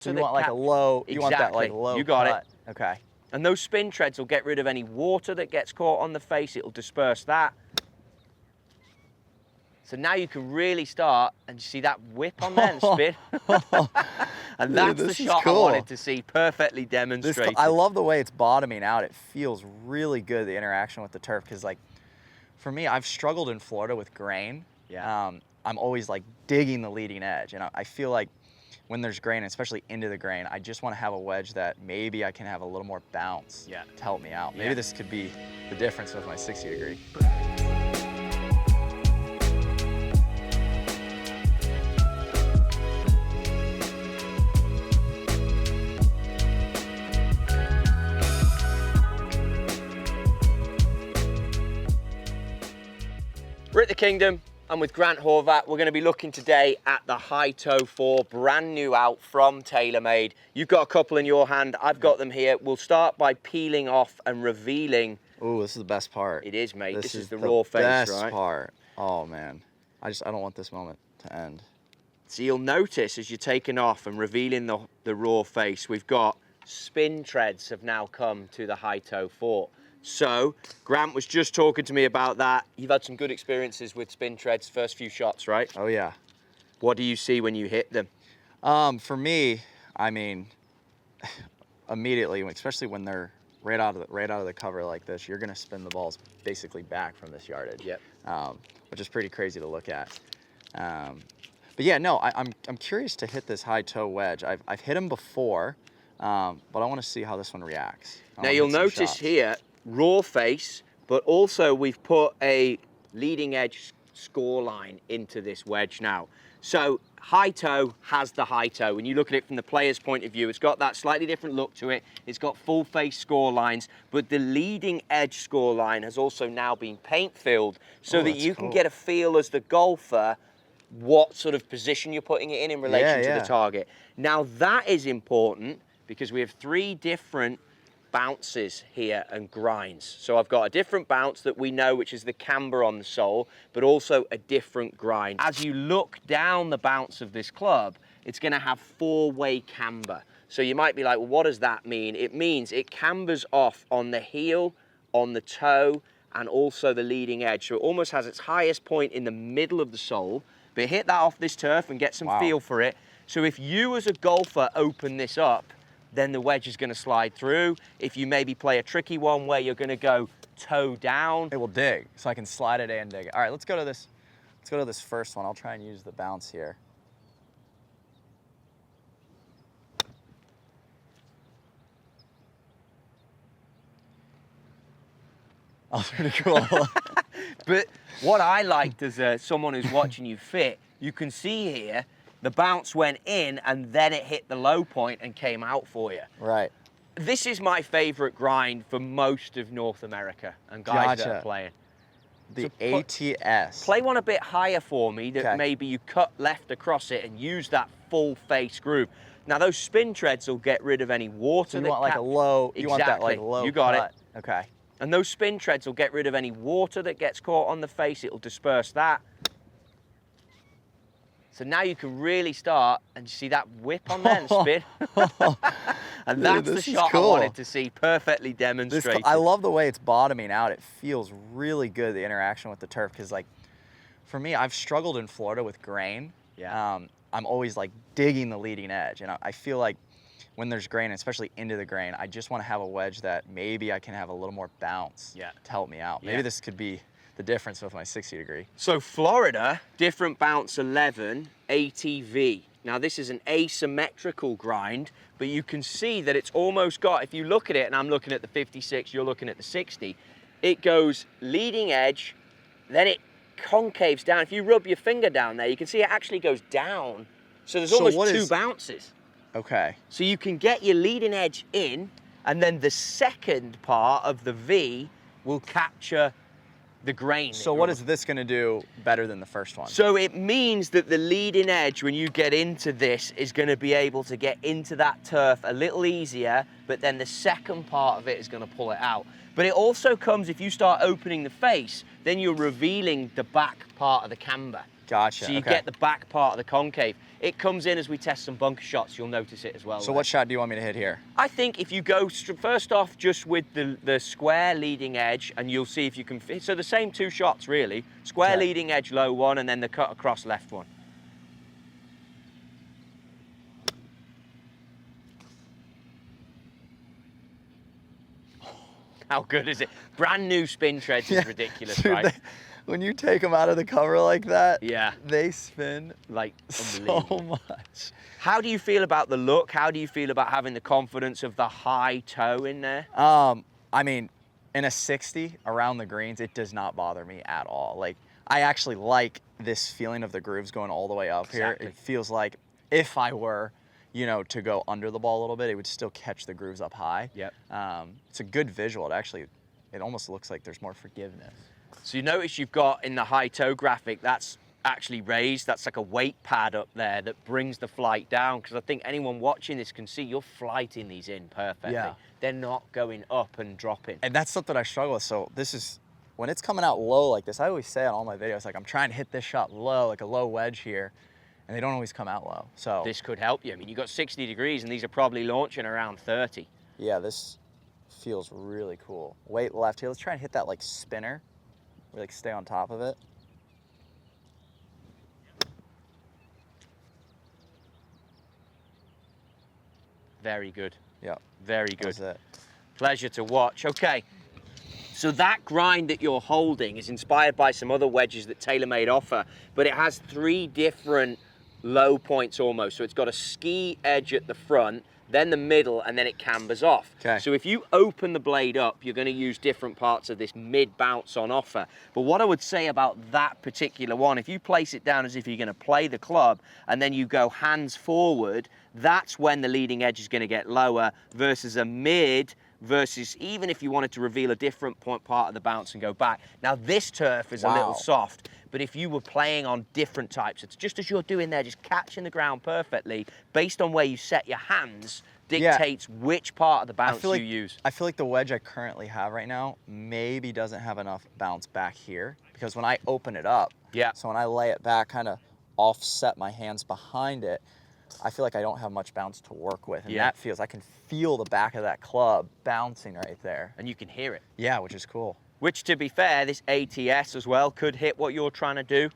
So you want like a low, you want that like low you got cut. it. Okay. And those spin treads will get rid of any water that gets caught on the face. It'll disperse that. So now you can really start, and you see that whip on there and spin? And that's Dude, the shot cool. I wanted to see perfectly demonstrated. I love the way it's bottoming out. It feels really good, the interaction with the turf, because like, for me, I've struggled in Florida with grain. Yeah. I'm always like digging the leading edge, and I feel like when there's grain, especially into the grain, I just want to have a wedge that maybe I can have a little more bounce to help me out. Maybe this could be the difference with my 60 degree. We're at the Kingdom. I'm with Grant Horvat. We're going to be looking today at the High Toe 4, brand new out from TaylorMade. You've got a couple in your hand. I've got them here. We'll start by peeling off and revealing. Oh, this is the best part. It is, mate. This is the raw face, right? best part. Oh man, I don't want this moment to end. So you'll notice as you're taking off and revealing the raw face, we've got spin treads have now come to the High Toe 4. So Grant was just talking to me about that. You've had some good experiences with spin treads first few shots, right? Oh yeah. What do you see when you hit them? For me, I mean, immediately, especially when they're right out of the cover like this, you're gonna spin the balls basically back from this yardage. Yep. Which is pretty crazy to look at. But yeah, no, I'm curious to hit this high toe wedge. I've hit them before, but I want to see how this one reacts. Now you'll notice here, raw face, but also we've put a leading edge score line into this wedge now. So high toe has the high toe. When you look at it from the player's point of view, it's got that slightly different look to it. It's got full face score lines, but the leading edge score line has also now been paint filled so that you can get a feel as the golfer what sort of position you're putting it in relation to the target. Now that is important because we have 3 different bounces here and grinds. So I've got a different bounce that we know, which is the camber on the sole, but also a different grind. As you look down the bounce of this club, it's going to have 4-way camber. So you might be like, well, what does that mean? It means it cambers off on the heel, on the toe, and also the leading edge. So it almost has its highest point in the middle of the sole, but hit that off this turf and get some feel for it. So if you as a golfer open this up, then the wedge is going to slide through. If you maybe play a tricky one where you're going to go toe down, it will dig, so I can slide it and dig it. All right, let's go to this. Let's go to this first one. I'll try and use the bounce here. Oh, pretty cool. But what I liked as someone who's watching you fit, you can see here the bounce went in and then it hit the low point and came out for you. Right. This is my favorite grind for most of North America and guys that are playing. The ATS. Play one a bit higher for me that maybe you cut left across it and use that full face groove. Now those spin treads will get rid of any water. So you want like a low, you want that like low you got it. Okay. And those spin treads will get rid of any water that gets caught on the face. It'll disperse that. So now you can really start, and you see that whip on there and spin? And that's the shot I wanted to see perfectly demonstrated. I love the way it's bottoming out. It feels really good, the interaction with the turf, because like, for me, I've struggled in Florida with grain. Yeah. I'm always like digging the leading edge, and I feel like when there's grain, especially into the grain, I just want to have a wedge that maybe I can have a little more bounce to help me out. Maybe this could be the difference with my 60 degree. So Florida, different bounce 11, ATV. Now this is an asymmetrical grind, but you can see that it's almost got, if you look at it, and I'm looking at the 56, you're looking at the 60, it goes leading edge, then it concaves down. If you rub your finger down there, you can see it actually goes down. So there's almost 2 bounces. Okay. So you can get your leading edge in, and then the second part of the V will capture the grain. So what is this going to do better than the first one? So it means that the leading edge, when you get into this, is going to be able to get into that turf a little easier, but then the second part of it is going to pull it out. But it also comes, if you start opening the face, then you're revealing the back part of the camber. Gotcha. So you get the back part of the concave. It comes in as we test some bunker shots. You'll notice it as well. So what shot do you want me to hit here? I think if you go first off just with the square leading edge, and you'll see if you can fit. So the same 2 shots really. Square leading edge, low one, and then the cut across left one. How good is it? Brand new spin treads is ridiculous, Dude, right? When you take them out of the cover like that, Yeah. they spin Like so much. How do you feel about the look? How do you feel about having the confidence of the high toe in there? I mean, in a 60 around the greens, it does not bother me at all. Like, I actually like this feeling of the grooves going all the way up here. It feels like if I were, you know, to go under the ball a little bit, it would still catch the grooves up high. Yep. It's a good visual. It almost looks like there's more forgiveness. So you notice you've got in the high toe graphic, that's actually raised. That's like a weight pad up there that brings the flight down, because I think anyone watching this can see you're flighting these in perfectly. Yeah. They're not going up and dropping. And that's something I struggle with. So this is, when it's coming out low like this, I always say on all my videos, like I'm trying to hit this shot low, like a low wedge here, and they don't always come out low. So this could help you. I mean, you've got 60 degrees and these are probably launching around 30. yeah, this feels really cool. Weight left here. Let's try and hit that like spinner. We like stay on top of it. Very good. Yeah. Very good. That's it. Pleasure to watch. Okay. So that grind that you're holding is inspired by some other wedges that TaylorMade offer, but it has 3 different low points almost. So it's got a ski edge at the front, then the middle, and then it cambers off. Okay. So if you open the blade up, you're going to use different parts of this mid bounce on offer. But what I would say about that particular one, if you place it down as if you're going to play the club and then you go hands forward, that's when the leading edge is going to get lower versus a mid, versus even if you wanted to reveal a different part of the bounce and go back. Now this turf is a little soft, but if you were playing on different types, it's just as you're doing there, just catching the ground perfectly, based on where you set your hands, dictates which part of the bounce you use. I feel like the wedge I currently have right now maybe doesn't have enough bounce back here, because when I open it up, so when I lay it back, kind of offset my hands behind it, I feel like I don't have much bounce to work with. And that feels, I can feel the back of that club bouncing right there. And you can hear it. Yeah, which is cool. Which, to be fair, this ATS as well could hit what you're trying to do.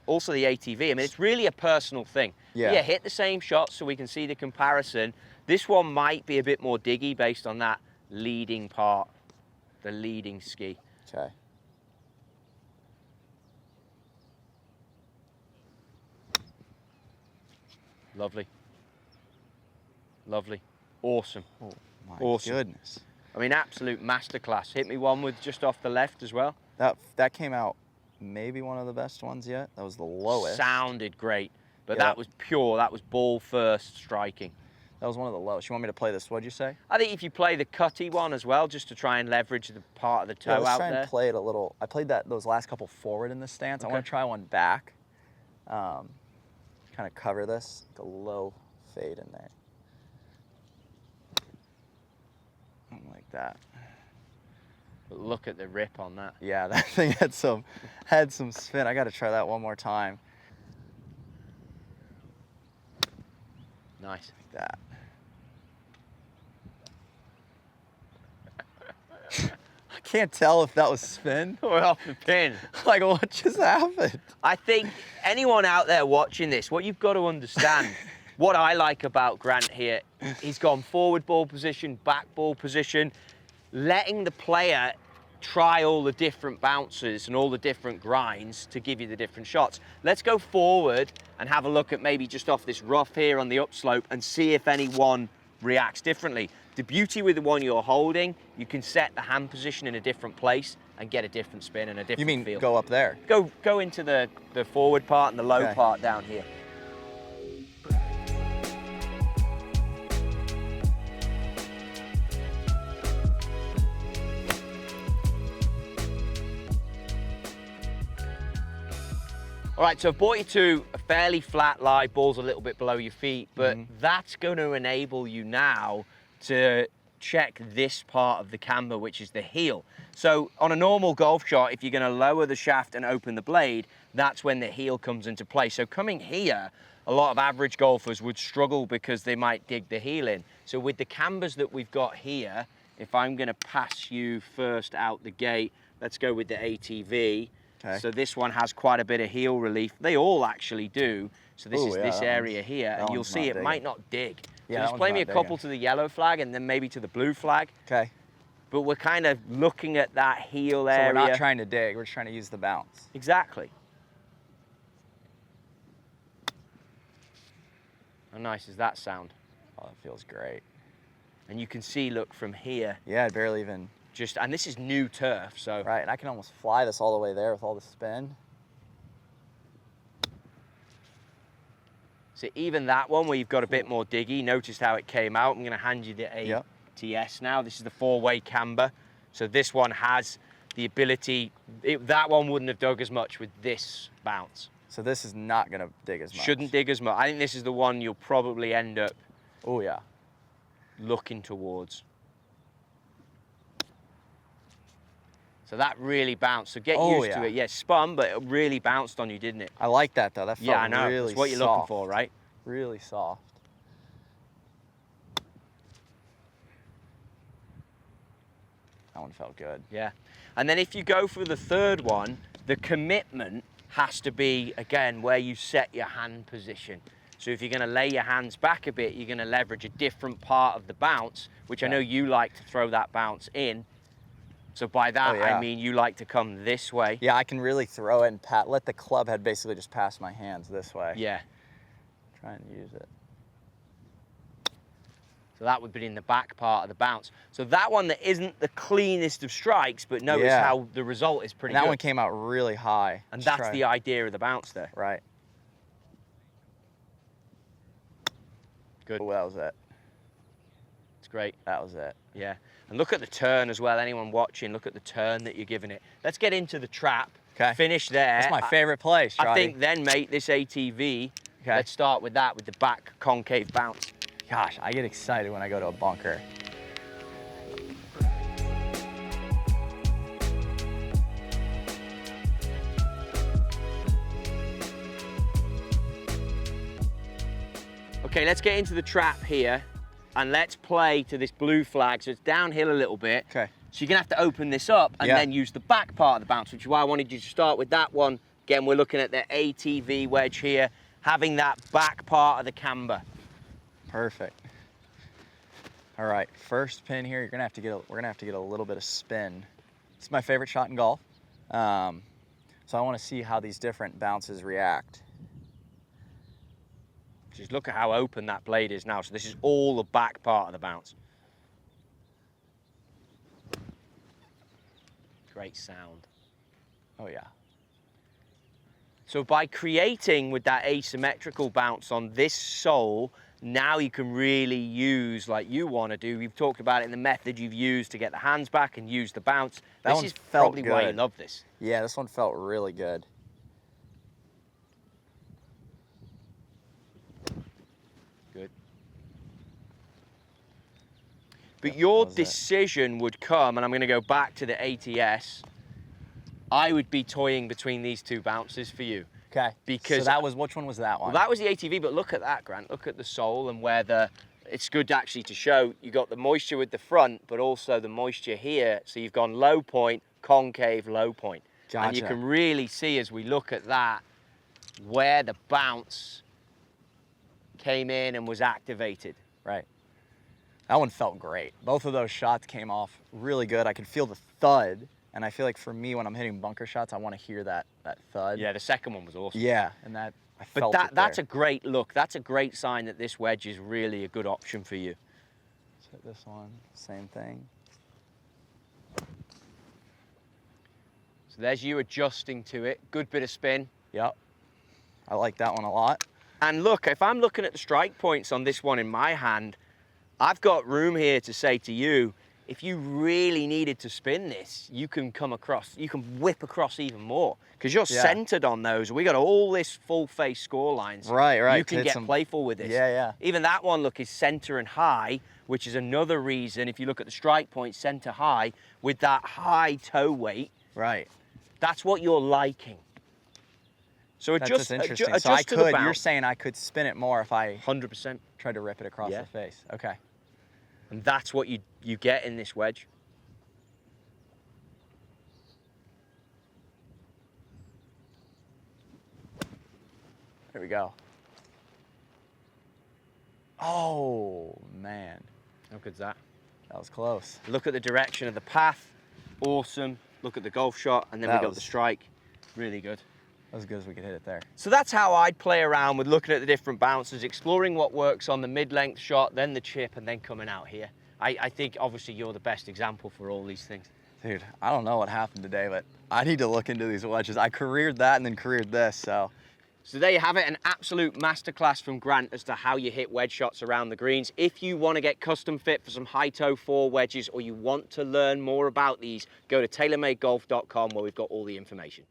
Also the ATV, I mean, it's really a personal thing. Yeah, hit the same shot so we can see the comparison. This one might be a bit more diggy based on that leading part, the leading ski. Okay. Lovely. Lovely. Awesome. Oh my awesome. Goodness. I mean, absolute masterclass. Hit me one with just off the left as well. That came out maybe one of the best ones yet. That was the lowest. Sounded great, but that was pure. That was ball first striking. That was one of the lowest. You want me to play this, what'd you say? I think if you play the cutty one as well, just to try and leverage the part of the toe let's out try there. And play it a little. I played those last couple forward in this stance. Okay. I want to try one back. Kind of cover this, like a low fade in there. Something like that. But look at the rip on that. Yeah, that thing had some spin. I got to try that one more time. Nice. Like that. I can't tell if that was spin. We're off the pin. Like, what just happened? I think anyone out there watching this, what you've got to understand, what I like about Grant here, he's gone forward ball position, back ball position, letting the player try all the different bounces and all the different grinds to give you the different shots. Let's go forward and have a look at maybe just off this rough here on the upslope and see if anyone reacts differently. The beauty with the one you're holding, you can set the hand position in a different place and get a different spin and a different feel. You mean go up there? Go into the forward part and the low part down here. All right, so I've brought you to a fairly flat lie, ball's a little bit below your feet, but that's going to enable you now to check this part of the camber, which is the heel. So on a normal golf shot, if you're going to lower the shaft and open the blade, that's when the heel comes into play. So coming here, a lot of average golfers would struggle because they might dig the heel in. So with the cambers that we've got here, if I'm gonna pass you first out the gate, let's go with the ATV. Okay. So this one has quite a bit of heel relief. They all actually do. So this is this area here, and you'll see it might not dig. So just play me a couple to the yellow flag and then maybe to the blue flag. Okay. But we're kind of looking at that heel area. So we're not trying to dig, we're just trying to use the bounce. Exactly. How nice does that sound? Oh, that feels great. And you can see, look, from here. Yeah, I barely even. And this is new turf, so. Right, and I can almost fly this all the way there with all the spin. So even that one where you've got a bit more diggy, notice how it came out. I'm gonna hand you the ATS now. This is the 4-way camber. So this one has the ability, that one wouldn't have dug as much with this bounce. So this is not gonna dig as much. Shouldn't dig as much. I think this is the one you'll probably end up looking towards. So that really bounced. So get used to it. Yeah, spun, but it really bounced on you, didn't it? I like that though. That felt I know. really That's what you're looking for, right? Really soft. That one felt good. Yeah. And then if you go for the third one, the commitment has to be, again, where you set your hand position. So if you're going to lay your hands back a bit, you're going to leverage a different part of the bounce, which I know you like to throw that bounce in. So by that, I mean you like to come this way. Yeah, I can really throw it and let the club head basically just pass my hands this way. Yeah. Try and use it. So that would be in the back part of the bounce. So that one that isn't the cleanest of strikes, but notice how the result is pretty good. That one came out really high. And that's the idea of the bounce there. Right. Good. Oh, that was it. It's great. That was it. Yeah. And look at the turn as well. Anyone watching, look at the turn that you're giving it. Let's get into the trap. Okay. Finish there. That's my favorite place, Trottie. I think then, mate, this ATV, let's start with that, with the back concave bounce. Gosh, I get excited when I go to a bunker. Okay, let's get into the trap here and let's play to this blue flag. So it's downhill a little bit. Okay. So you're gonna have to open this up and then use the back part of the bounce, which is why I wanted you to start with that one. Again, we're looking at the ATV wedge here, having that back part of the camber. Perfect. All right, first pin here. We're gonna have to get a little bit of spin. It's my favorite shot in golf. So I want to see how these different bounces react. Just look at how open that blade is now. So this is all the back part of the bounce. Great sound. Oh yeah. So by creating with that asymmetrical bounce on this sole, now you can really use like you want to do. We've talked about it in the method you've used to get the hands back and use the bounce. This is probably why you love this. Yeah, this one felt really good. Good. But your decision would come, and I'm going to go back to the ATS. I would be toying between these two bounces for you. Okay. Because so which one was that one? Well, that was the ATV, but look at that, Grant. Look at the sole and where it's good actually to show you got the moisture with the front, but also the moisture here. So you've gone low point, concave, low point. Gotcha. And you can really see as we look at that, where the bounce came in and was activated. Right. That one felt great. Both of those shots came off really good. I could feel the thud. And I feel like for me, when I'm hitting bunker shots, I want to hear that thud. Yeah, the second one was awesome. Yeah, and I felt But that's there. a great look. That's a great sign that this wedge is really a good option for you. Let's hit this one, same thing. So there's you adjusting to it. Good bit of spin. Yep, I like that one a lot. And look, if I'm looking at the strike points on this one in my hand, I've got room here to say to you, if you really needed to spin this, you can come across, you can whip across even more because you're centered on those. We got all this full face score lines. Right. You can get playful with this. Yeah. Even that one, look, is center and high, which is another reason, if you look at the strike point, center high, with that high toe weight. Right. That's what you're liking. So That's just interesting. adjust So I to the could, bounce. you're saying I could spin it more if I 100%. tried to rip it across the face. Okay. And that's what you get in this wedge. There we go. Oh, man. How good's that? That was close. Look at the direction of the path. Awesome. Look at the golf shot, and then we got the strike. Really good. As good as we could hit it there. So that's how I'd play around with looking at the different bounces, exploring what works on the mid-length shot, then the chip, and then coming out here. I think obviously you're the best example for all these things. Dude, I don't know what happened today, but I need to look into these wedges. I careered that and then careered this, so. So there you have it, an absolute masterclass from Grant as to how you hit wedge shots around the greens. If you want to get custom fit for some high toe 4 wedges, or you want to learn more about these, go to TaylorMadeGolf.com where we've got all the information.